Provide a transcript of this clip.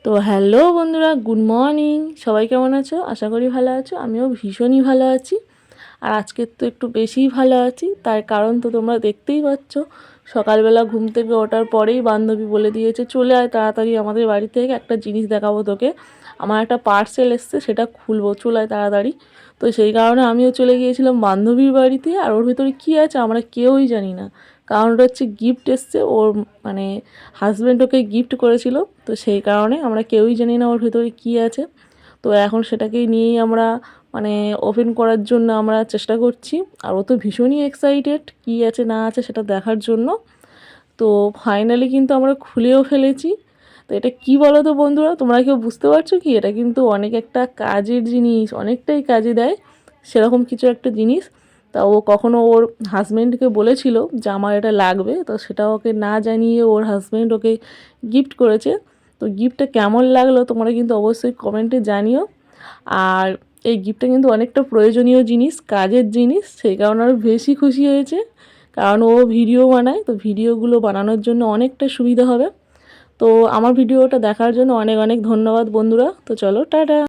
তো হ্যালো বন্ধুরা, good morning. সবাই কেমন আছো? আশা করি ভালো আছো। আমিও ভীষণই ভালো আছি। আর আজকের তো একটু বেশিই ভালো আছি। তার কারণ তো তোমরা দেখতেই পাচ্ছ, সকালবেলা ঘুম থেকে ওঠার পরেই বান্ধবী বলে দিয়েছে চলে আয় তাড়াতাড়ি আমাদের বাড়ি থেকে, একটা জিনিস দেখাবো তোকে। আমার একটা পার্সেল এসছে, সেটা খুলবো, চলে আয় তাড়াতাড়ি। তো সেই কারণে আমিও চলে গিয়েছিলাম বান্ধবীর বাড়িতে। আর ওর ভিতরে কী আছে আমরা কেউই জানি না, কারণ ওটা হচ্ছে গিফট এসছে। ওর মানে হাজব্যান্ড ওকে গিফট করেছিল, তো সেই কারণে আমরা কেউই জানি না ওর ভিতরে কী আছে। তো এখন সেটাকেই নিয়েই আমরা মানে ওপেন করার জন্য আমরা চেষ্টা করছি। আর ও তো ভীষণই এক্সাইটেড কী আছে না আছে সেটা দেখার জন্য। তো ফাইনালি কিন্তু আমরা খুলেও ফেলেছি। তো এটা কি বলো তো বন্ধুরা, তোমরা কেউ বুঝতে পারছো কি? এটা কিন্তু অনেক একটা কাজের জিনিস, অনেকটাই কাজে দেয় সেরকম কিছু একটা জিনিস। তা ও কখনো ওর হাজব্যান্ডকে বলেছিল যে আমার এটা লাগবে, তো সেটা ওকে না জানিয়ে ওর হাজব্যান্ড ওকে গিফট করেছে। তো গিফটটা কেমন লাগলো তোমরা কিন্তু অবশ্যই কমেন্টে জানিও। আর এই গিফটটা কিন্তু অনেকটা প্রয়োজনীয় জিনিস, কাজের জিনিস, সেই কারণে আরও বেশি খুশি হয়েছে। কারণ ও ভিডিও বানায়, তো ভিডিওগুলো বানানোর জন্য অনেকটা সুবিধা হবে। তো আমার ভিডিওটা দেখার জন্য অনেক অনেক ধন্যবাদ বন্ধুরা। তো চলো টাটা।